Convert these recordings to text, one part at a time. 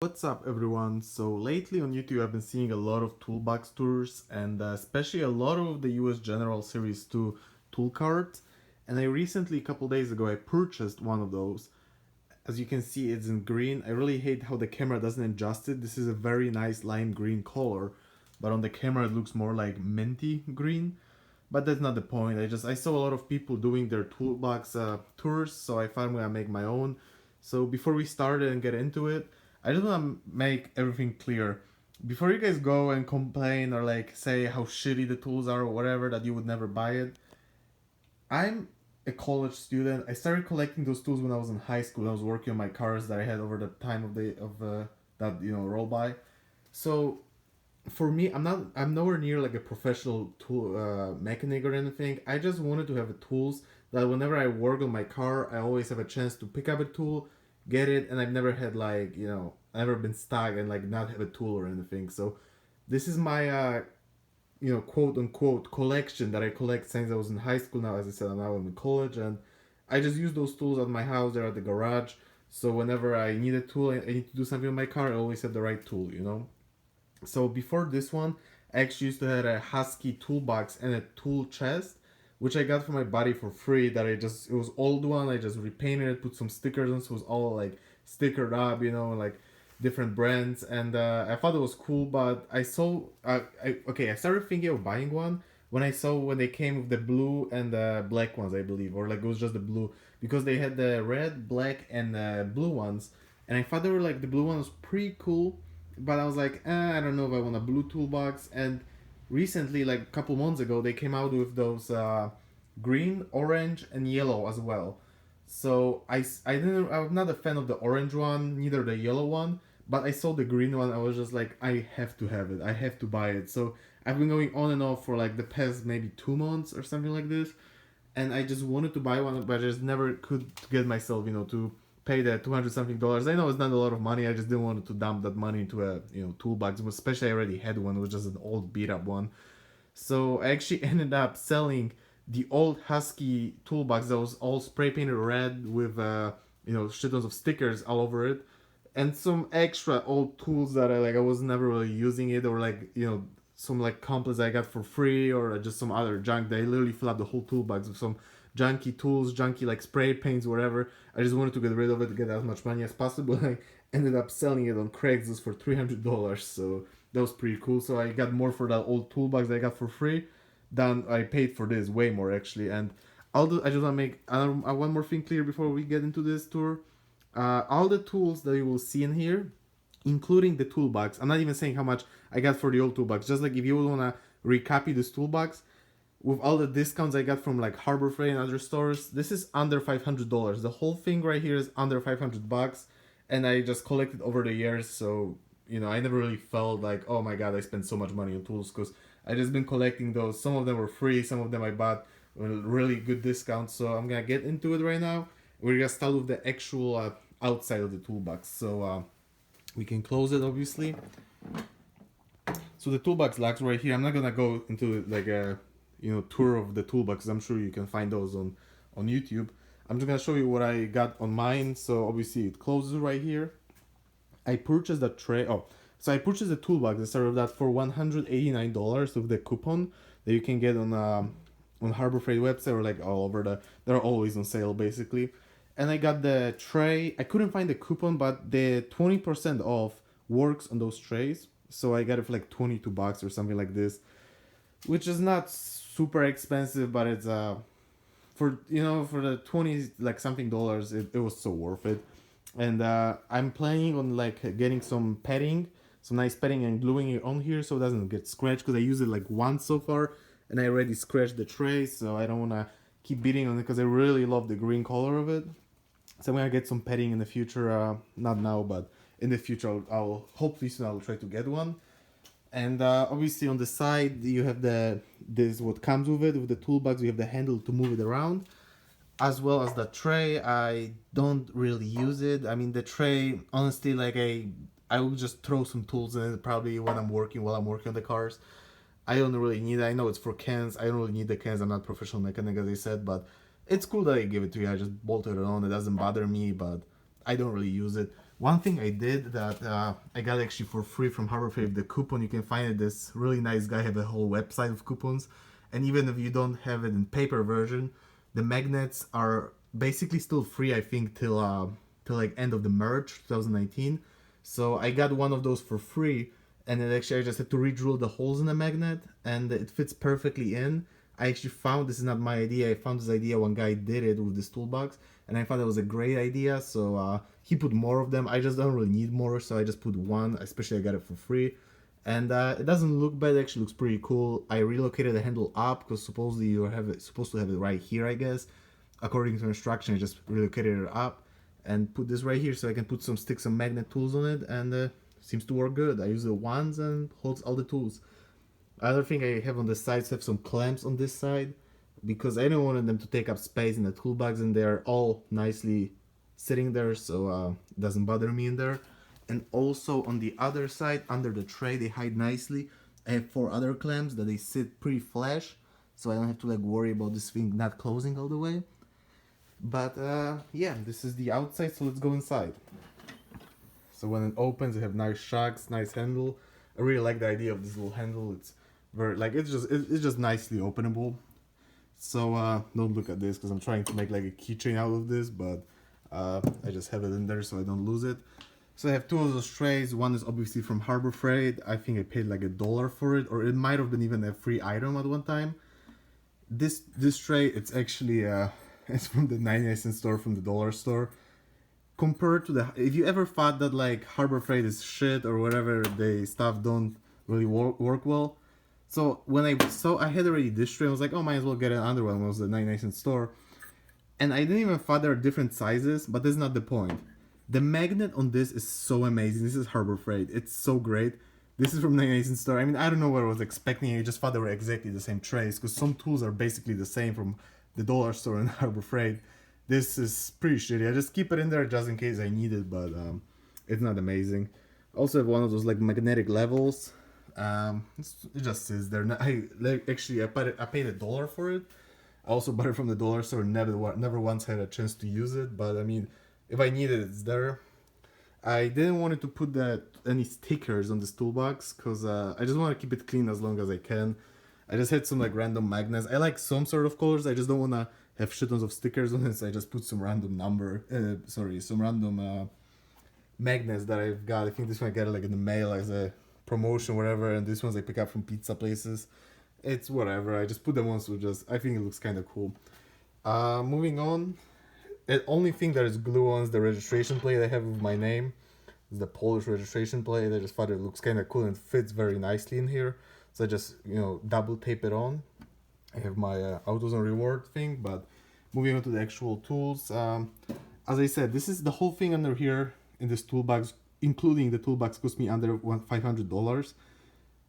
What's up everyone? So lately on YouTube I've been seeing a lot of Toolbox tours and especially a lot of the US General Series 2 tool cards, and I recently, a couple days ago, I purchased one of those. As you can see, it's in green. I really hate how the camera doesn't adjust it. This is a very nice lime green color, but on the camera it looks more like minty green. But that's not the point. I saw a lot of people doing their Toolbox tours, so I thought I'm gonna make my own. So before we start and get into it, I just want to make everything clear. Before you guys go and complain or like say how shitty the tools are or whatever, that you would never buy it, I'm a college student. I started collecting those tools when I was in high school. I was working on my cars that I had over the time of that roll by. So for me, I'm nowhere near like a professional tool mechanic or anything. I just wanted to have tools that whenever I work on my car, I always have a chance to pick up a tool, get it, and I've never had like I've never been stuck and like not have a tool or anything. So this is my quote unquote collection that I collect since I was in high school. Now, as I said, now I'm in college, and I just use those tools at my house. They're at the garage. So whenever I need a tool, I need to do something with my car, I always have the right tool. So before this one, I actually used to have a Husky toolbox and a tool chest, which I got from my buddy for free. It was old one. I just repainted it, put some stickers on, so it was all like stickered up, like different brands, and I thought it was cool. But I started thinking of buying one when I saw when they came with the blue and the black ones, I believe, or like it was just the blue, because they had the red, black, and blue ones, and I thought they were like the blue one was pretty cool, but I was like, I don't know if I want a blue toolbox. And recently, like a couple months ago, they came out with those green, orange, and yellow as well. So I'm not a fan of the orange one, neither the yellow one, but I saw the green one. I was just like, I have to have it. I have to buy it. So I've been going on and off for like the past maybe 2 months or something like this, and I just wanted to buy one, but I just never could get myself, to pay the 200 something dollars. I know it's not a lot of money. I just didn't want to dump that money into a toolbox, especially I already had one. It was just an old beat up one. So I actually ended up selling the old Husky toolbox that was all spray painted red with shit tons of stickers all over it, and some extra old tools that I was never really using it, or like some like compliments I got for free, or just some other junk. They literally fill up the whole toolbox with some junky tools, junky like spray paints, whatever. I just wanted to get rid of it to get as much money as possible. I ended up selling it on Craigslist for $300. So that was pretty cool. So I got more for that old toolbox that I got for free than I paid for this, way more actually. And I just want to make one more thing clear before we get into this tour. All the tools that you will see in here, including the toolbox, I'm not even saying how much I got for the old toolbox. Just like if you want to recopy this toolbox, with all the discounts I got from like Harbor Freight and other stores, this is under $500. The whole thing right here is under $500, and I just collected over the years. So I never really felt like, oh my god, I spent so much money on tools, because I just been collecting those. Some of them were free, some of them I bought with really good discounts. So I'm gonna get into it right now. We're gonna start with the actual outside of the toolbox. So we can close it, obviously. So the toolbox locks right here. I'm not gonna go into like a tour of the toolbox. I'm sure you can find those on YouTube. I'm just gonna show you what I got on mine. So obviously it closes right here. I purchased a tray. So I purchased a toolbox. I started that for $189 with the coupon that you can get on Harbor Freight website, or like all over they're always on sale basically. And I got the tray. I couldn't find the coupon, but the 20% off works on those trays. So I got it for like $22 or something like this, which is not super expensive, but it's for the 20 like something dollars, it was so worth it. And I'm planning on like getting some padding, some nice padding, and gluing it on here so it doesn't get scratched, because I used it like once so far and I already scratched the tray. So I don't want to keep beating on it, because I really love the green color of it. So I'm gonna get some padding in the future, not now, but in the future. I'll hopefully soon I'll try to get one. And obviously on the side you have this what comes with it, with the toolbox. You have the handle to move it around, as well as the tray. I don't really use it. I mean, the tray, honestly, like I will just throw some tools in it probably while I'm working on the cars. I don't really need it. I know it's for cans. I don't really need the cans. I'm not a professional mechanic, as I said, but it's cool that I give it to you. I just bolted it on. It doesn't bother me, but I don't really use it. One thing I did that I got actually for free from Harbor Freight, the coupon, you can find it. This really nice guy have a whole website of coupons, and even if you don't have it in paper version, the magnets are basically still free. I think till like end of the March 2019. So I got one of those for free, and then actually I just had to re-drill the holes in the magnet, and it fits perfectly in. I actually found, this is not my idea, I found this idea, one guy did it with this toolbox, and I thought it was a great idea, so he put more of them. I just don't really need more, so I just put one, especially I got it for free. And it doesn't look bad, it actually looks pretty cool. I relocated the handle up, because supposedly supposed to have it right here, I guess. According to instruction, I just relocated it up, and put this right here, so I can put some sticks and magnet tools on it, and seems to work good. I use it once and holds all the tools. Other thing I have on the sides, have some clamps on this side, because I don't want them to take up space in the toolbox, and they're all nicely sitting there, so it doesn't bother me in there. And also on the other side, under the tray, they hide nicely. I have 4 other clamps that they sit pretty flush, so I don't have to like worry about this thing not closing all the way. But yeah, this is the outside, so let's go inside. So when it opens, you have nice shocks, nice handle. I really like the idea of this little handle. It's very like it's just nicely openable. So don't look at this, because I'm trying to make like a keychain out of this, but I just have it in there so I don't lose it. So I have 2 of those trays. One is obviously from Harbor Freight. I think I paid like $1 for it, or it might have been even a free item at one time. This tray, it's actually it's from the 99-cent store, from the dollar store. Compared to if you ever thought that like Harbor Freight is shit or whatever, the stuff don't really work well. So when I saw I had already this tray, I was like, oh, might as well get another one. It was the 99-cent store, and I didn't even thought there are different sizes, but that's not the point. The magnet on this is so amazing. This is Harbor Freight. It's so great. This is from 99-cent store. I mean, I don't know what I was expecting. I just thought they were exactly the same trays, because some tools are basically the same from the dollar store and Harbor Freight. This is pretty shitty. I just keep it in there just in case I need it, but it's not amazing. Also have one of those like magnetic levels. It just sits there. Actually, I paid $1 for it. I also bought it from the dollar store. Never once had a chance to use it, but I mean, if I need it, it's there. I didn't want to put any stickers on this toolbox, because I just want to keep it clean as long as I can. I just had some like random magnets. I like some sort of colors. I just don't want to have shit tons of stickers on it, so I just put some random magnets that I've got. I think this one I got like in the mail as a promotion, whatever, and this ones I pick up from pizza places. It's whatever. I just put them on, so I think it looks kind of cool. Moving on. The only thing that is glue on is the registration plate I have with my name. It's the Polish registration plate. I just thought it looks kind of cool and fits very nicely in here. So I just, double tape it on. I have my autos and reward thing, but moving on to the actual tools. As I said, this is the whole thing under here in this toolbox, including the toolbox, cost me under $500.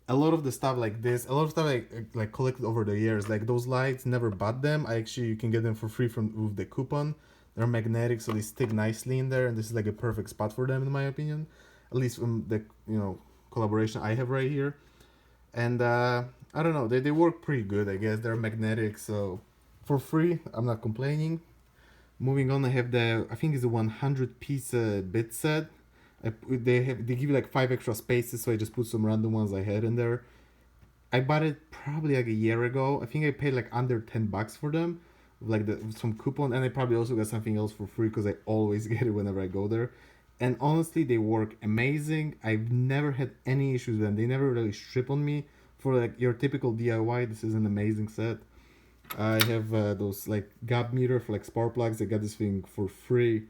A lot of the stuff like this, a lot of stuff I like collected over the years, like those lights, never bought them. You can get them for free with the coupon. They're magnetic, so they stick nicely in there, and this is like a perfect spot for them in my opinion, at least from the collaboration I have right here. And I don't know, they work pretty good, I guess. They're magnetic, so for free, I'm not complaining. Moving on, I have I think it's a 100-piece bit set. They give you like 5 extra spaces, so I just put some random ones I had in there. I bought it probably like a year ago. I think I paid like under $10 for them, like some coupon, and I probably also got something else for free, because I always get it whenever I go there. And honestly, they work amazing. I've never had any issues with them. They never really strip on me. For like your typical DIY, this is an amazing set. I have those like gap meter for like spark plugs. I got this thing for free.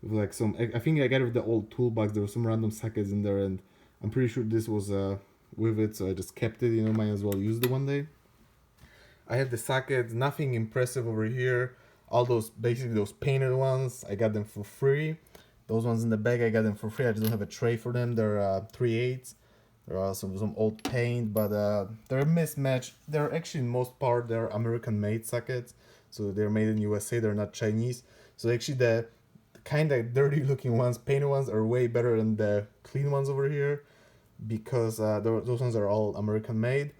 With like I think I got it with the old toolbox. There were some random sockets in there, and I'm pretty sure this was with it, so I just kept it. Might as well use it one day. I have the sockets. Nothing impressive over here. All basically those painted ones, I got them for free. Those ones in the bag, I got them for free. I just don't have a tray for them. They're 3/8. There are some old paint, but they're mismatched. They're actually, in most part, they're American-made sockets. So they're made in USA. They're not Chinese. So actually, the kind of dirty-looking ones, painted ones, are way better than the clean ones over here, because those ones are all American-made.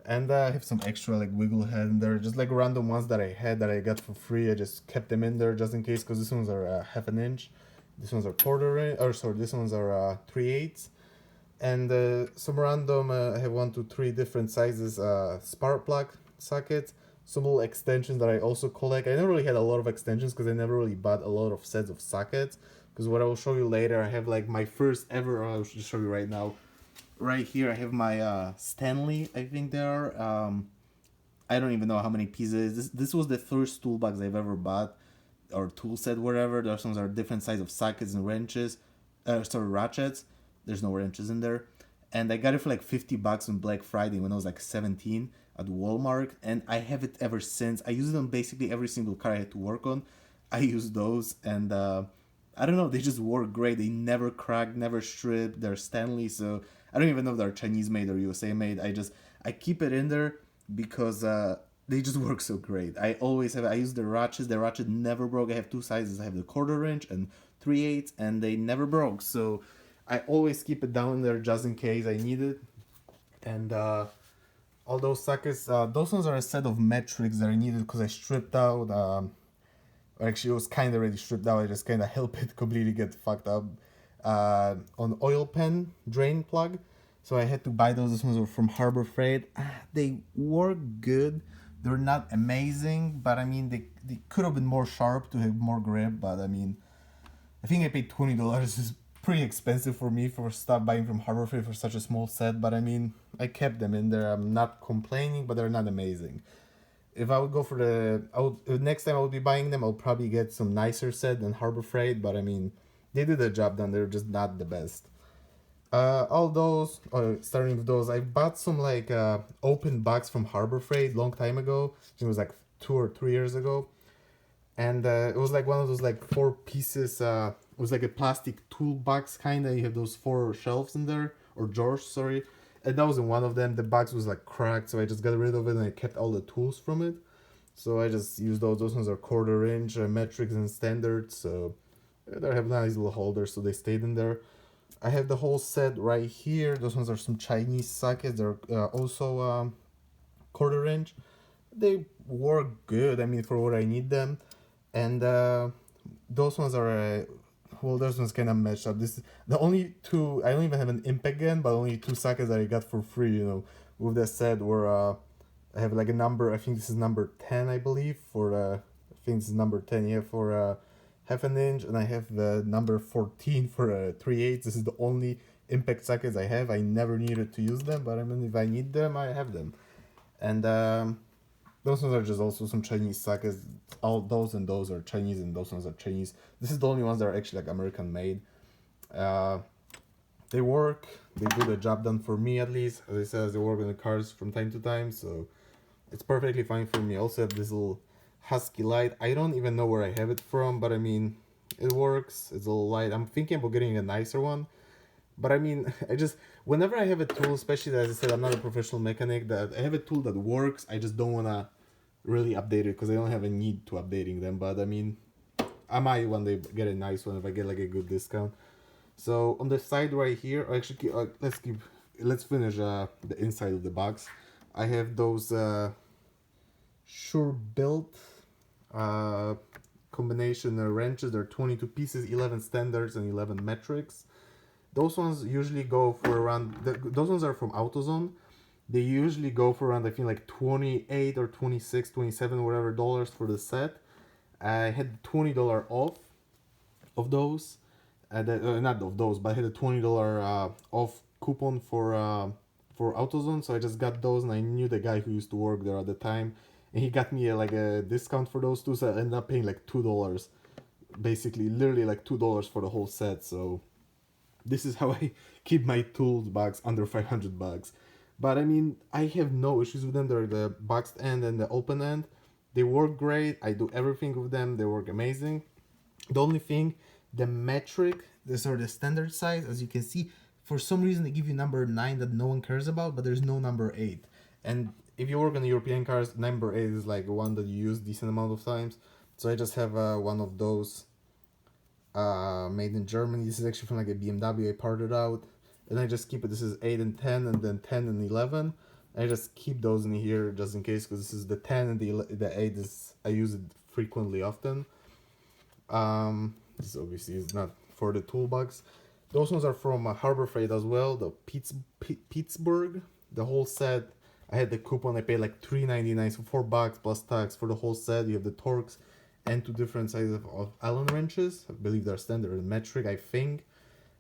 And I have some extra like wiggle head in there, just like random ones that I had that I got for free. I just kept them in there just in case, because these ones are 1/2 inch. These ones are these ones are 3/8. And some random, I have 1, 2, 3 different sizes spark plug sockets, some little extensions that I also collect. I never really had a lot of extensions because I never really bought a lot of sets of sockets. Because what I will show you later, I have like my first ever, I'll just show you right now. Right here, I have my Stanley, I think they are. I don't even know how many pieces. This was the first toolbox I've ever bought, or tool set, whatever. Those ones are different size of sockets and wrenches. Ratchets. There's no wrenches in there. And I got it for like $50 on Black Friday when I was like 17 at Walmart. And I have it ever since. I use it on basically every single car I had to work on. I use those, and I don't know, they just work great. They never crack, never strip. They're Stanley, so I don't even know if they're Chinese made or USA made. I keep it in there because they just work so great. I use the ratchets. The ratchet never broke. I have two sizes. I have the 1/4 inch and 3/8, and they never broke. So I always keep it down there just in case I need it. And all those sockets, those ones are a set of metrics that I needed because I stripped out. Actually, it was kind of already stripped out. I just kind of helped it completely get fucked up on oil pan drain plug. So I had to buy those. Those ones were from Harbor Freight. They work good. They're not amazing, but I mean, they could have been more sharp to have more grip. But I mean, I think I paid $20. It's pretty expensive for me for stuff buying from Harbor Freight for such a small set. But I mean, I kept them in there. I'm not complaining, but they're not amazing. If I would go for next time I would be buying them, I'll probably get some nicer set than Harbor Freight. But I mean, they did the job done. They're just not the best. All those, starting with those, I bought some like open box from Harbor Freight long time ago. It was like 2 or 3 years ago, and it was like one of those like 4 pieces. It was like a plastic toolbox kind of. You have those 4 shelves in there, or drawers, sorry. And that wasn't one of them. The box was like cracked, so I just got rid of it and I kept all the tools from it. So I just used those. Those ones are 1/4 inch metrics and standards, so they have nice little holders, so they stayed in there. I have the whole set right here. Those ones are some Chinese sockets. They're also 1/4 inch. They work good. I mean, for what I need them. And those ones are well, those ones kind of matched up. This is the only two. I don't even have an impact gun, but only 2 sockets that I got for free. With that set, where I have like a number. I think this is number 10, I believe. I think this is number 10. Yeah, for 1/2 inch, and I have the number 14 for 3/8. This is the only impact sockets I have. I never needed to use them, but I mean, if I need them, I have them. And those ones are just also some Chinese sockets. All those and those are Chinese, and those ones are Chinese. This is the only ones that are actually like American made. They work. They do the job done for me, at least. As I said, they work on the cars from time to time, so it's perfectly fine for me. I also have this little Husky light. I don't even know where I have it from, but I mean, it works. It's a little light. I'm thinking about getting a nicer one. But I mean, whenever I have a tool, especially as I said, I'm not a professional mechanic, that I have a tool that works, I just don't want to really update it because I don't have a need to updating them. But I mean, I might one day get a nice one if I get like a good discount. So on the side right here, actually, let's finish the inside of the box. I have those Sure Built combination wrenches. They're 22 pieces, 11 standards and 11 metrics. Those ones usually go for around, those ones are from AutoZone. They usually go for around, I think like 28 or 26, 27, whatever dollars for the set. I had $20 off of those. Not of those, but I had a $20 off coupon for AutoZone, so I just got those, and I knew the guy who used to work there at the time, and he got me like a discount for those two, so I ended up paying like $2, basically, literally like $2 for the whole set. So this is how I keep my toolbox under $500. But I mean, I have no issues with them. They're the boxed end and the open end. They work great. I do everything with them. They work amazing. The only thing, the metric, these are the standard size. As you can see, for some reason they give you number 9 that no one cares about, but there's no number 8. And if you work on European cars, number 8 is like one that you use decent amount of times. So I just have one of those made in Germany. This is actually from like a BMW. I parted out, and I just keep it. This is 8 and 10, and then 10 and 11. I just keep those in here just in case, because this is the 10 and the 8 is, I use it frequently often. This obviously is not for the toolbox. Those ones are from Harbor Freight as well, the Pittsburgh. The whole set, I had the coupon, I paid like $3.99, so $4 plus tax for the whole set. You have the Torx and two different sizes of Allen wrenches. I believe they're standard and metric, I think.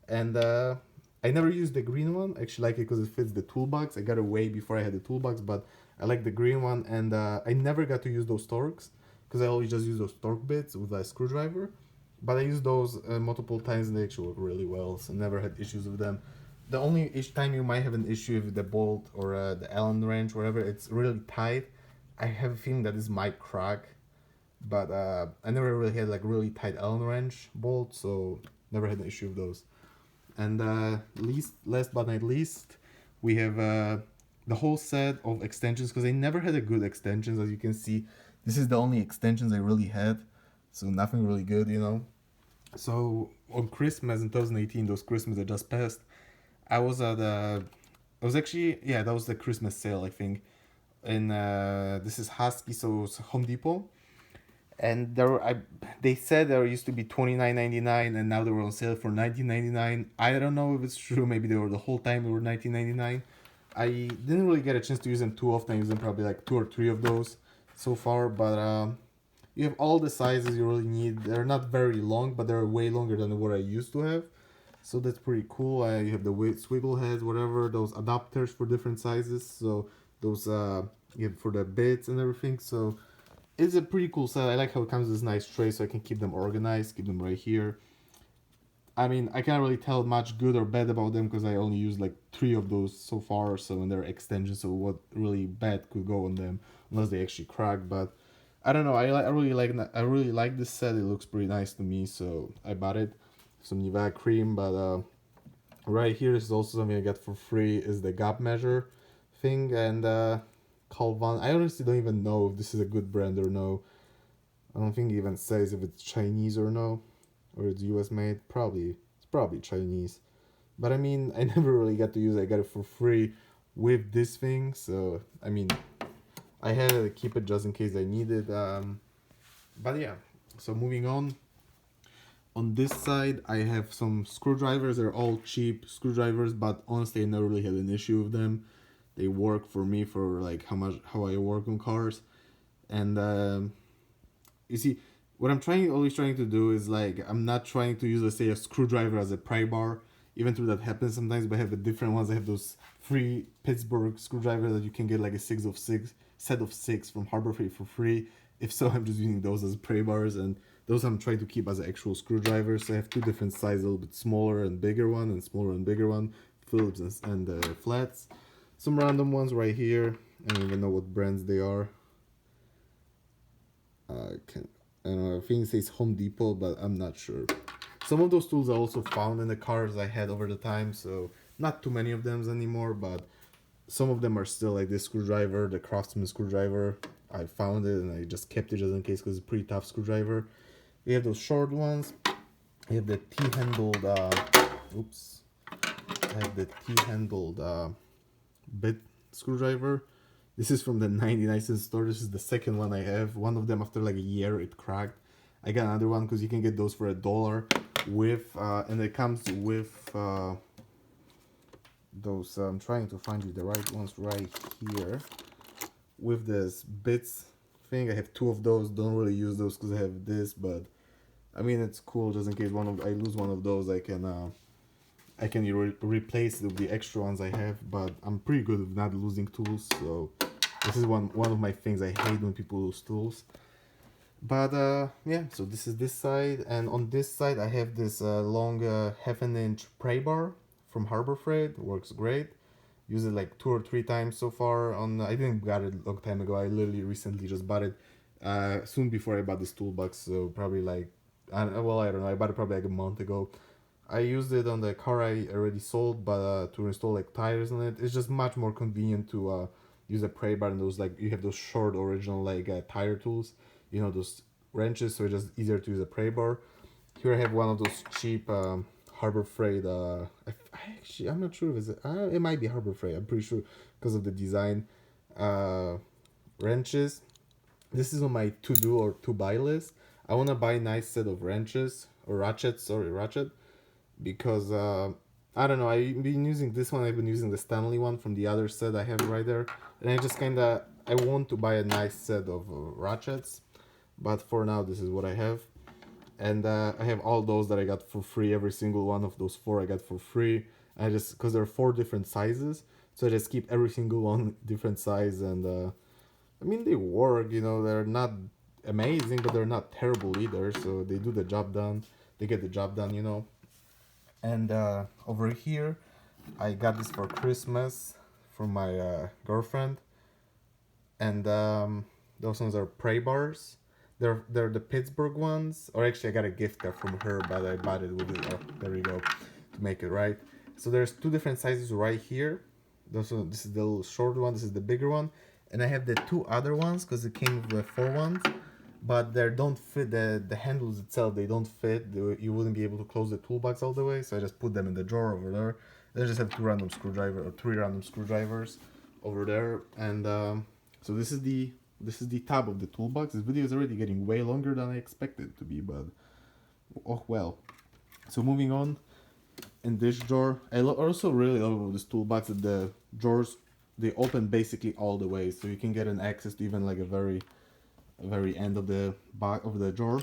And I never used the green one. I actually like it because it fits the toolbox. I got it way before I had the toolbox, but I like the green one. And I never got to use those Torx because I always just use those Torque bits with a screwdriver. But I used those multiple times and they actually work really well, so never had issues with them. The only time you might have an issue with the bolt or the Allen wrench, whatever, it's really tight. I have a feeling that this might crack, but I never really had like really tight Allen wrench bolt, so never had an issue with those. And last but not least, we have the whole set of extensions, because I never had a good extensions. As you can see, this is the only extensions I really had, so nothing really good, you know. So on Christmas in 2018, those Christmas that just passed, I was at I was actually, yeah, that was the Christmas sale, I think. And this is Husky, so it's Home Depot. And they said there used to be $29.99 and now they were on sale for $19.99. I don't know if it's true. Maybe they were the whole time they were $19.99. I didn't really get a chance to use them too often. I used them probably like 2 or 3 of those so far. But you have all the sizes you really need. They're not very long, but they're way longer than what I used to have. So that's pretty cool. You have the swivel heads, whatever, those adapters for different sizes. So those you have for the bits and everything. So it's a pretty cool set. I like how it comes with this nice tray, so I can keep them organized, keep them right here. I mean, I can't really tell much good or bad about them because I only used like 3 of those so far. So and they're extensions, so what really bad could go on them unless they actually crack. But I don't know. I really like this set. It looks pretty nice to me, so I bought it. Some Nivea cream, but right here is also something I got for free, is the gap measure thing. And Calvan, I honestly don't even know if this is a good brand or no. I don't think it even says if it's Chinese or no, or it's US made. It's probably Chinese, but I mean, I never really got to use it. I got it for free with this thing, so I mean, I had to keep it just in case I need it. But yeah, so moving on. On this side, I have some screwdrivers. They're all cheap screwdrivers, but honestly, I never really had an issue with them. They work for me for like how I work on cars. And you see, what I'm always trying to do is like, I'm not trying to use, let's say, a screwdriver as a pry bar. Even though that happens sometimes, but I have the different ones. I have those free Pittsburgh screwdrivers that you can get like a set of 6 from Harbor Freight for free. If so, I'm just using those as pry bars, and those I'm trying to keep as actual screwdrivers. So I have 2 different sizes, a little bit smaller and bigger one, and smaller and bigger one, Phillips and flats. Some random ones right here. I don't even know what brands they are. I don't know, I think it says Home Depot, but I'm not sure. Some of those tools I also found in the cars I had over the time, so not too many of them anymore, but some of them are still, like this screwdriver, the Craftsman screwdriver. I found it and I just kept it just in case because it's a pretty tough screwdriver. We have those short ones. We have the T-handled, oops. I have the T-handled bit screwdriver. This is from the 99-cent store. This is the second one I have. One of them, after like a year, it cracked. I got another one because you can get those for $1 with, and it comes with those. I'm trying to find you the right ones right here. With this bits thing, I have 2 of those. Don't really use those because I have this, but I mean it's cool just in case I lose one of those. I can replace it with the extra ones I have. But I'm pretty good with not losing tools, so this is one of my things. I hate when people lose tools. But yeah, so this is this side, and on this side I have this long 1/2 inch pry bar from Harbor Freight. It works great. Use it like 2 or 3 times so far. I didn't got it a long time ago. I literally recently just bought it soon before I bought this toolbox, so probably like I don't know, I bought it probably like a month ago. I used it on the car I already sold, but to install like tires on it, it's just much more convenient to use a pry bar, and those, like, you have those short original like tire tools, you know, those wrenches, so it's just easier to use a pry bar. Here I have one of those cheap Harbor Freight. I'm not sure if it might be Harbor Freight. I'm pretty sure because of the design. Wrenches. This is on my to-do or to-buy list. I want to buy a nice set of wrenches or ratchets. Sorry, ratchet. because I don't know, I've been using this one, I've been using the Stanley one from the other set I have right there, and I just kinda, I want to buy a nice set of ratchets, but for now this is what I have. And I have all those that I got for free. Every single one of those four I got for free. I just, because there are four different sizes, so I just keep every single one different size. And I mean, they work, you know, they're not amazing, but they're not terrible either, so they do the job done. They get the job done, you know. And over here I got this for Christmas from my girlfriend, and those ones are Prey bars. They're the Pittsburgh ones, or actually I got a gift card from her, but I bought it with it. Oh, there we go, to make it right. So there's two different sizes right here. This is the little short one. This is the bigger one, and I have the two other ones because it came with the four ones, but they don't fit. The handles itself, they don't fit. You wouldn't be able to close the toolbox all the way, so I just put them in the drawer over there. I just have two random screwdriver or three random screwdrivers over there, and so this is the tab of the toolbox. This video is already getting way longer than I expected it to be, but oh well. So moving on, in this drawer, I also really love this toolbox that the drawers, they open basically all the way, so you can get an access to even like a very end of the back of the drawer.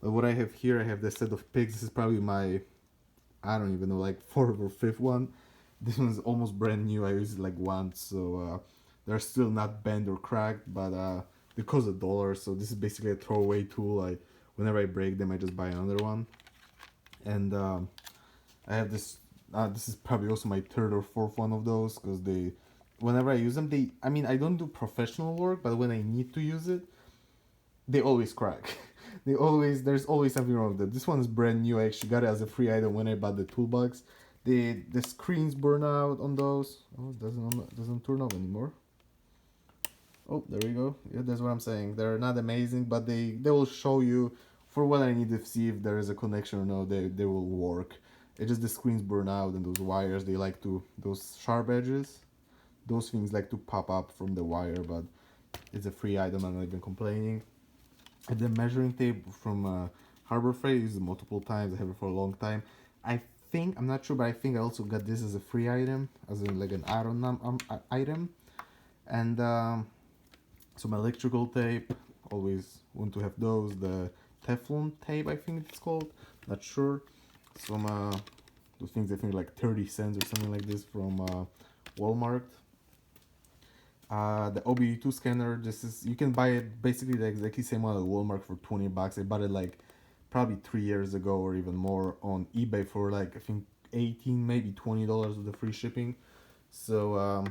But what I have here, I have this set of picks. This is probably my, I don't even know, like fourth or fifth one. This one's almost brand new. I used it like once, so they're still not bent or cracked, but they cost $1. So this is basically a throwaway tool. Whenever I break them, I just buy another one. And I have this. This is probably also my third or fourth one of those, because whenever I use them, I mean, I don't do professional work, but when I need to use it, they always crack. There's always something wrong with it. This one is brand new. I actually got it as a free item when I bought the toolbox. The screens burn out on those. Oh, it doesn't turn on anymore. Oh, there we go. Yeah, that's what I'm saying. They're not amazing, but they will show you for what I need to see if there is a connection or no. They will work. It's just the screens burn out, and those wires, they like to, those sharp edges, those things like to pop up from the wire, but it's a free item. I'm not even complaining. And the measuring tape from Harbor Freight, I used it multiple times. I have it for a long time. I'm not sure, but I think I also got this as a free item, as in like an add-on item. And some electrical tape, always want to have those. The Teflon tape, I think it's called, not sure. Some those things, I think like 30 cents or something like this from Walmart. The OBD2 scanner, you can buy it basically the exactly same one at Walmart for $20. I bought it like probably 3 years ago or even more on eBay for like I think 18, maybe $20 with the free shipping. So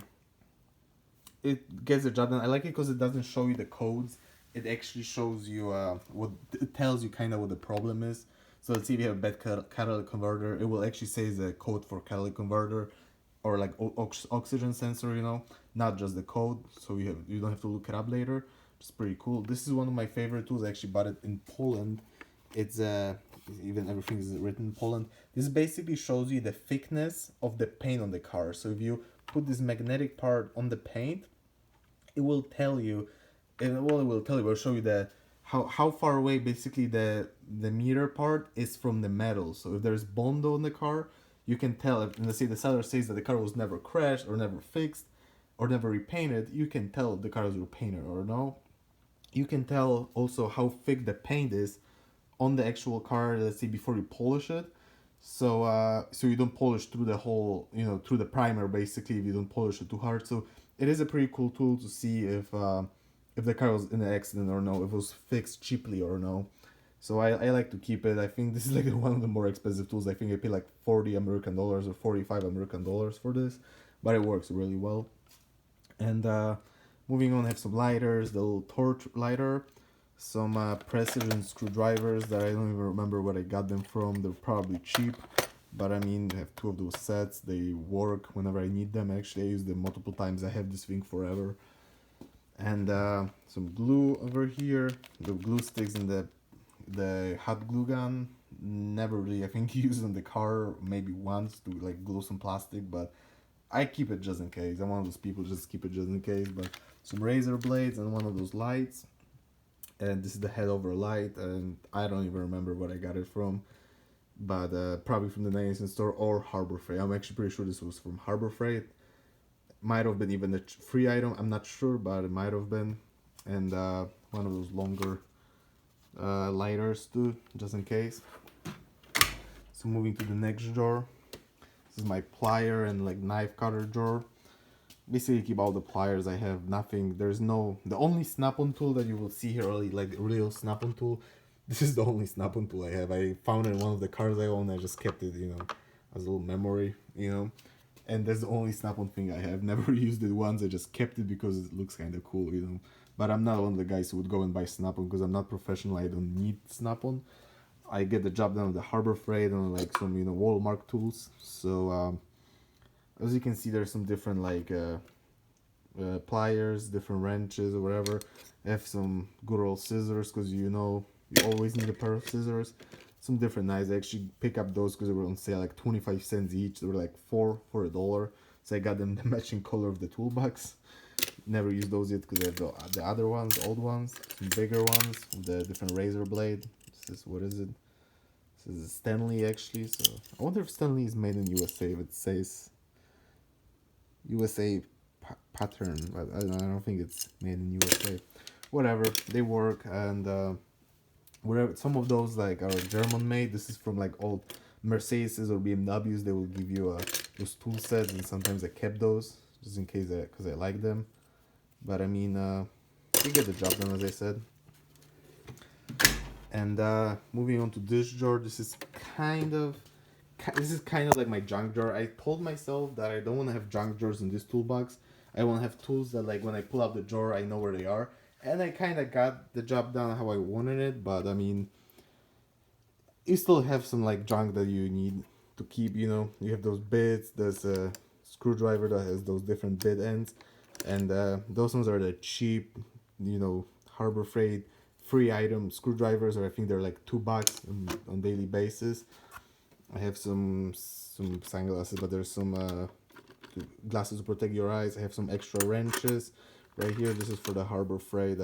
it gets the job done. I like it because it doesn't show you the codes. It actually shows you what it tells you kind of what the problem is. So let's see if you have a bad catalytic converter. It will actually say the code for catalytic converter, or like oxygen sensor, you know, not just the code. So you don't have to look it up later. It's pretty cool. This is one of my favorite tools. I actually bought it in Poland. It's even everything is written in Poland. This basically shows you the thickness of the paint on the car. So if you put this magnetic part on the paint, it will tell you, it will show you the how far away basically the meter part is from the metal. So if there's Bondo in the car, you can tell. And let's say the seller says that the car was never crashed or never fixed or never repainted, you can tell if the car was repainted or no. You can tell also how thick the paint is on the actual car, let's say before you polish it. So so you don't polish through the whole, you know, through the primer basically, if you don't polish it too hard. So it is a pretty cool tool to see if the car was in an accident or no, if it was fixed cheaply or no. So I like to keep it. I think this is like one of the more expensive tools. I think I paid like 40 American dollars or 45 American dollars for this, but it works really well. And moving on, I have some lighters, the little torch lighter, some precision screwdrivers that I don't even remember where I got them from. They're probably cheap, but I mean, I have two of those sets. They work whenever I need them. Actually, I use them multiple times. I have this thing forever. And some glue over here, the glue sticks and the hot glue gun. Never really, I think, used in the car maybe once to like glue some plastic, but I keep it just in case. I'm one of those people just keep it just in case. But some razor blades and one of those lights. And this is the head over light, and I don't even remember what I got it from. but probably from the 99 cent store or Harbor Freight. I'm actually pretty sure this was from Harbor Freight. Might have been even a free item, I'm not sure, but it might have been. And one of those longer lighters too, just in case. So moving to the next drawer. This is my plier and like knife cutter drawer. Basically keep all the pliers. I have nothing. There's no, the only snap-on tool that you will see here, like the real snap-on tool. This is the only snap-on tool I have. I found it in one of the cars I own. I just kept it, as a little memory, And that's the only snap-on thing I have. Never used it once. I just kept it because it looks kind of cool, But I'm not one of the guys who would go and buy snap-on because I'm not professional. I don't need snap-on. I get the job done with the Harbor Freight and like some, Walmart tools. So as you can see, there's some different like pliers, different wrenches or whatever. I have some good old scissors because you always need a pair of scissors. Some different knives. I actually pick up those because they were on sale like 25 cents each. They were like $4 for $1. So I got them the matching color of the toolbox. Never used those yet because I have the other ones, old ones, some bigger ones with the different razor blade. This is, what is it? This is Stanley actually. So I wonder if Stanley is made in USA. If it says USA pattern, but I don't think it's made in USA. Whatever, they work. And wherever some of those like are German made. This is from like old Mercedes or BMWs. They will give you those tool sets, and sometimes I kept those just in case, because I like them. But I mean, you get the job done, as I said. And moving on to this drawer, this is kind of like my junk drawer. I told myself that I don't want to have junk drawers in this toolbox. I want to have tools that like when I pull out the drawer, I know where they are. And I kind of got the job done how I wanted it, but I mean, you still have some like junk that you need to keep, You have those bits, there's a screwdriver that has those different bit ends, and those ones are the cheap, Harbor Freight free item screwdrivers, or I think they're like $2 on daily basis. I have some sunglasses, but there's some glasses to protect your eyes. I have some extra wrenches right here. This is for the Harbor Freight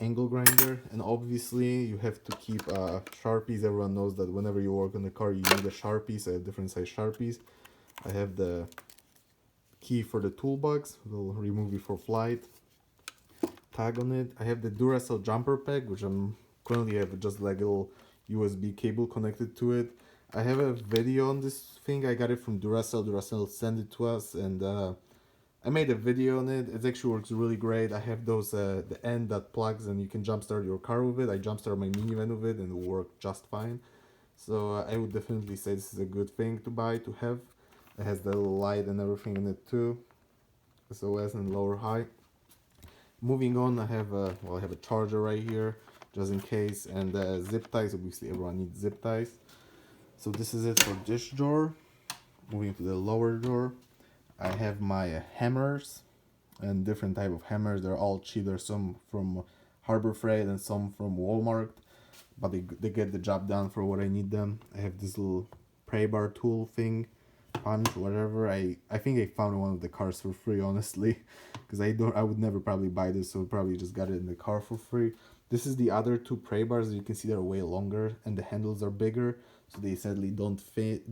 angle grinder, and obviously you have to keep Sharpies. Everyone knows that whenever you work on the car, you need a Sharpie. So I have different size Sharpies. I have the key for the toolbox. We'll remove before flight. Tag on it. I have the Duracell jumper pack, which I'm currently have just like a little USB cable connected to it. I have a video on this thing. I got it from Duracell. Duracell sent it to us, and I made a video on it. It actually works really great. I have those the end that plugs, and you can jumpstart your car with it. I jumpstart my minivan with it, and it worked just fine. So I would definitely say this is a good thing to buy, to have. It has the little light and everything in it too. SOS and lower high. Moving on, I have a charger right here, just in case, and zip ties. Obviously, everyone needs zip ties. So this is it for this drawer. Moving to the lower drawer, I have my hammers, and different type of hammers. They're all cheap. There's some from Harbor Freight and some from Walmart, but they get the job done for what I need them. I have this little pry bar tool thing, punch, whatever. I think I found one of the cars for free, honestly, because I would never probably buy this, so probably just got it in the car for free. This is the other two pry bars. You can see they're way longer and the handles are bigger, so they sadly don't fit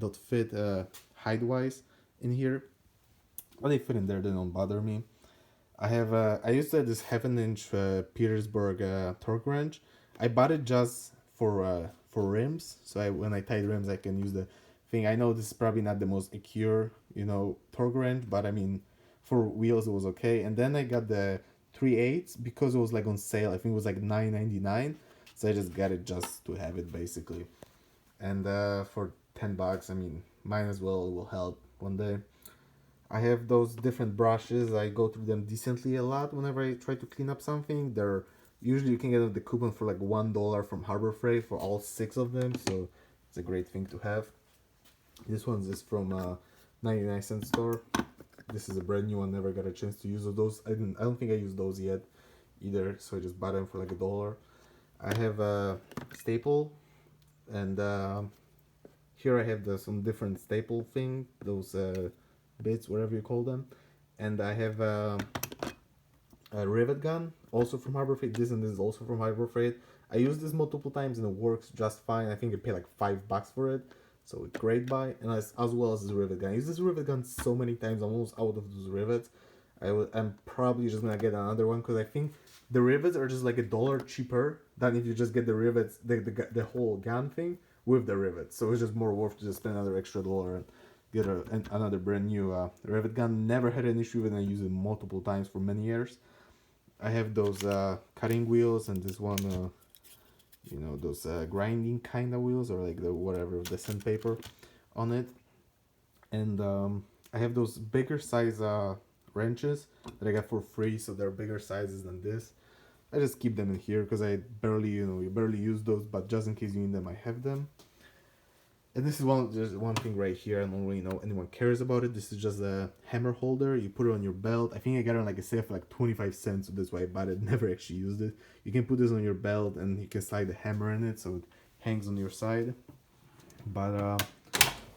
height wise in here, but they fit in there. They don't bother me. I have I used this 7-inch Petersburg torque wrench. I bought it just for rims, so when I tied rims I can use the thing. I know this is probably not the most secure torque wrench, but I mean for wheels it was okay. And then I got the 3/8 because it was like on sale. I think it was like $9.99, so I just got it just to have it basically. And for $10, I mean, might as well, it will help one day. I have those different brushes. I go through them decently a lot whenever I try to clean up something. They're usually, you can get the coupon for like $1 from Harbor Freight for all 6 of them, so it's a great thing to have. This one's is from 99-cent store. This is a brand new one. Never got a chance to use those. I don't think I used those yet either, so I just bought them for like $1. I have a staple, and here I have some different staple thing, those bits, whatever you call them. And I have a rivet gun, also from Harbor Freight. This is also from Harbor Freight. I used this multiple times and it works just fine. I think I paid like $5 for it, so a great buy. And as well as this rivet gun. I use this rivet gun so many times, I'm almost out of those rivets. I'm probably just gonna get another one because I think the rivets are just like $1 cheaper than if you just get the rivets, the whole gun thing with the rivets. So it's just more worth to just spend another extra dollar and get another brand new rivet gun. Never had an issue with it. I use it multiple times for many years. I have those cutting wheels and this one, you know, those grinding kind of wheels, or like the whatever, the sandpaper on it. And I have those bigger size wrenches that I got for free, so they're bigger sizes than this. I just keep them in here because I barely, you barely use those, but just in case you need them, I have them. And this is just one thing right here. I don't really know anyone cares about it. This is just a hammer holder. You put it on your belt. I think I got it on like a sale for like 25 cents, so that's why I bought it. Never actually used it. You can put this on your belt and you can slide the hammer in it so it hangs on your side. But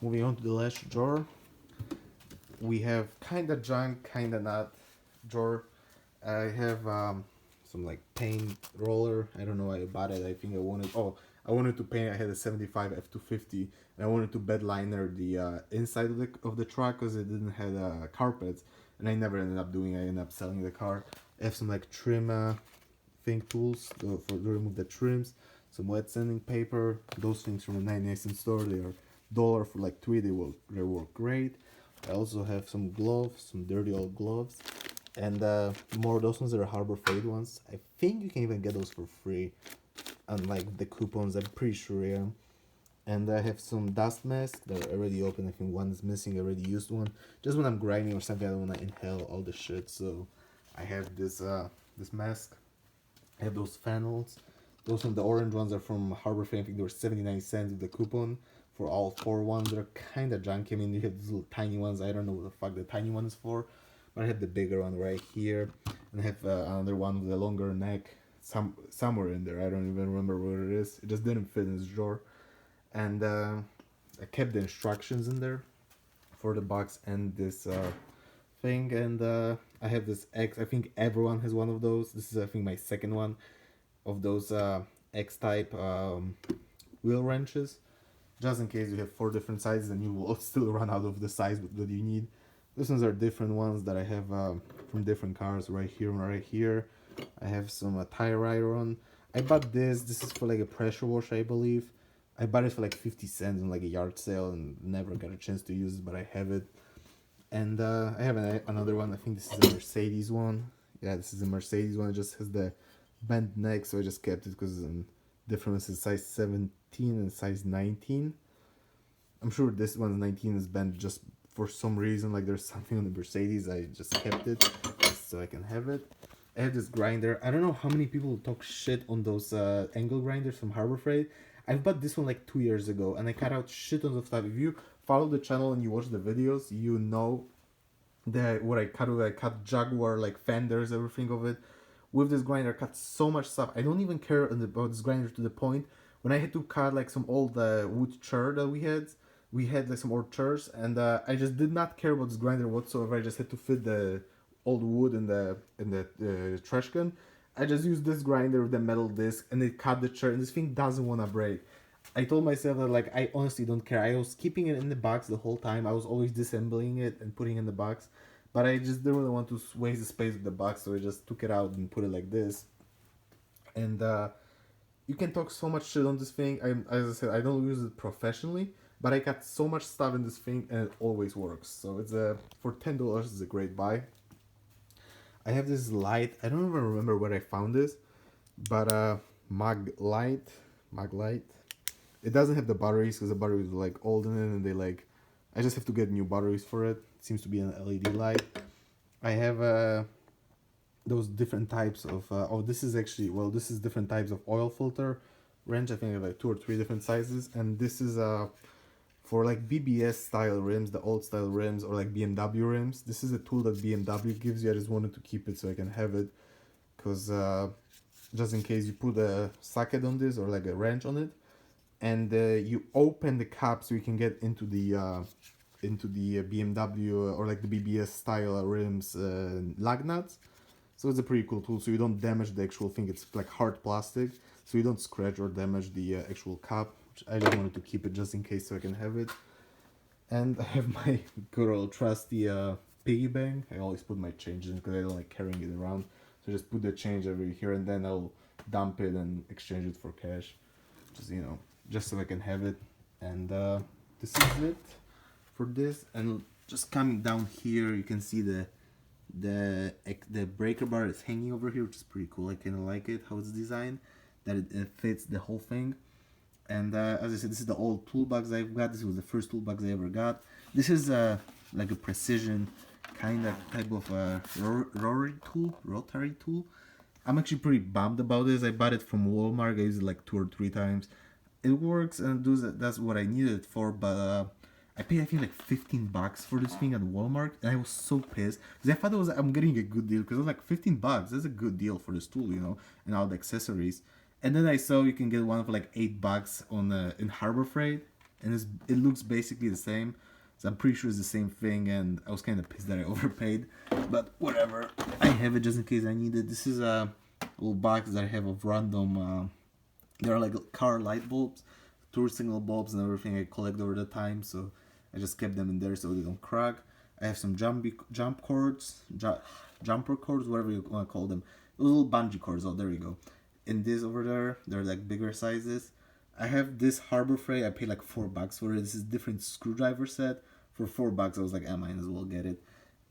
moving on to the last drawer, we have kind of junk, kind of not drawer. I have some like paint roller. I don't know why I bought it. I think I wanted to paint. I had a 75 F250 and I wanted to bed liner the inside of the truck because it didn't have carpets, and I never ended up doing it. I ended up selling the car. I have some like trim thing tools to remove the trims, some wet sanding paper. Those things from the 99-cent store. They are $1 for like 3. They work great. I also have some gloves, some dirty old gloves, and more of those ones that are Harbor Freight ones. I think you can even get those for free, unlike the coupons. I'm pretty sure, yeah. And I have some dust masks that are already open. I think one is missing. I already used one. Just when I'm grinding or something, I don't want to inhale all the shit. So I have this this mask. I have those funnels. Those the orange ones are from Harbor Freight. I think they were 79 cents with the coupon for all 4 ones. They're kind of junky. I mean, you have these little tiny ones. I don't know what the fuck the tiny one is for. But I have the bigger one right here. And I have another one with a longer neck. Somewhere in there. I don't even remember where it is. It just didn't fit in this drawer. And I kept the instructions in there for the box and this thing. And I have this X. I think everyone has one of those. This is, I think, my second one of those X-type wheel wrenches. Just in case you have 4 different sizes and you will still run out of the size that you need. These ones are different ones that I have from different cars. Right here and right here. I have some tire iron. I bought this. This is for like a pressure washer, I believe. I bought it for like 50 cents on like a yard sale and never got a chance to use it, but I have it. And I have another one. I think this is a Mercedes one. Yeah, this is a Mercedes one. It just has the bent neck, so I just kept it because difference is size 17 and size 19. I'm sure this one 19 is bent just for some reason, like there's something on the Mercedes. I just kept it so I can have it. I have this grinder. I don't know how many people talk shit on those angle grinders from Harbor Freight. I bought this one like 2 years ago and I cut out shit tons of stuff. If you follow the channel and you watch the videos, you know that what I cut Jaguar, like fenders, everything of it. With this grinder, I cut so much stuff. I don't even care about this grinder to the point when I had to cut like some old wood chair that we had like some old chairs, and I just did not care about this grinder whatsoever. I just had to fit the old wood in the trash can. I just used this grinder with the metal disc and it cut the chair, and this thing doesn't want to break. I told myself that like I honestly don't care. I was keeping it in the box the whole time. I was always disassembling it and putting it in the box, but I just didn't really want to waste the space of the box, so I just took it out and put it like this. And you can talk so much shit on this thing. As I said, I don't use it professionally, but I got so much stuff in this thing and it always works. So it's for $10, it's a great buy. I have this light. I don't even remember where I found this, but mag light. It doesn't have the batteries because the batteries are like old in it, and they like. I just have to get new batteries for it. It seems to be an LED light. I have those different types of. This is different types of oil filter wrench. I think I have like 2 or 3 different sizes, and this is for like BBS style rims, the old style rims, or like BMW rims. This is a tool that BMW gives you. I just wanted to keep it so I can have it, because just in case you put a socket on this or like a wrench on it, and you open the cap so you can get into the BMW or like the BBS style rims lug nuts. So it's a pretty cool tool, so you don't damage the actual thing. It's like hard plastic, so you don't scratch or damage the actual cap, which I just wanted to keep it just in case so I can have it. And I have my good old trusty piggy bank. I always put my changes in because I don't like carrying it around. So just put the change every here and then I'll dump it and exchange it for cash. Just, you know, just so I can have it. And this is it for this. And just coming down here, you can see the breaker bar is hanging over here, which is pretty cool. I kind of like it how it's designed, that it fits the whole thing. And as I said, this is the old toolbox I've got. This was the first toolbox I ever got. This is like a precision kind of type of rotary tool. I'm actually pretty bummed about this. I bought it from Walmart. I used it like 2 or 3 times. It works and that's what I needed it for, but I paid I think like $15 for this thing at Walmart, and I was so pissed because I thought I'm getting a good deal because it was like $15. That's a good deal for this tool, you know, and all the accessories. And then I saw you can get one for like $8 on in Harbor Freight, and it looks basically the same. So I'm pretty sure it's the same thing, and I was kind of pissed that I overpaid, but whatever. I have it just in case I need it. This is a little box that I have of random. There are like car light bulbs, turn signal bulbs, and everything I collect over the time. So I just kept them in there so they don't crack. I have some jump cords, jumper cords, whatever you want to call them. Those little bungee cords. Oh, there you go. And this over there, they're like bigger sizes. I have this Harbor Freight. I paid like $4 for it. This is different screwdriver set. For $4, I was like, I might as well get it.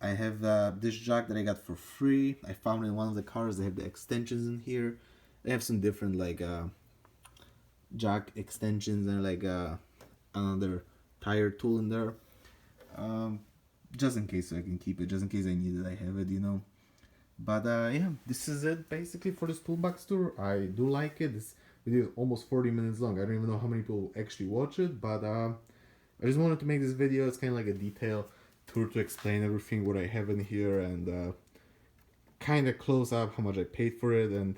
I have this jack that I got for free. I found in one of the cars. They have the extensions in here. They have some different like jack extensions and like another tire tool in there. Just in case so I can keep it. Just in case I need it, I have it, you know. But yeah, this is it basically for this toolbox tour. I do like it. This video is almost 40 minutes long. I don't even know how many people actually watch it, but I just wanted to make this video. It's kind of like a detail tour to explain everything what I have in here and kind of close up how much I paid for it. And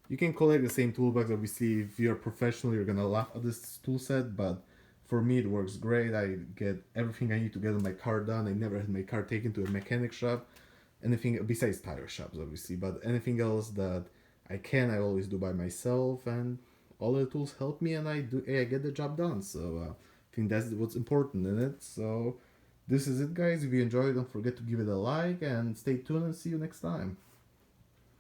you can collect the same toolbox. Obviously, if you're a professional, you're gonna laugh at this tool set, but for me it works great. I get everything I need to get on my car done. I never had my car taken to a mechanic shop. Anything besides tire shops, obviously, but anything else that I always do by myself, and all the tools help me, and I get the job done. So I think that's what's important in it. So this is it, guys. If you enjoyed, don't forget to give it a like and stay tuned and see you next time.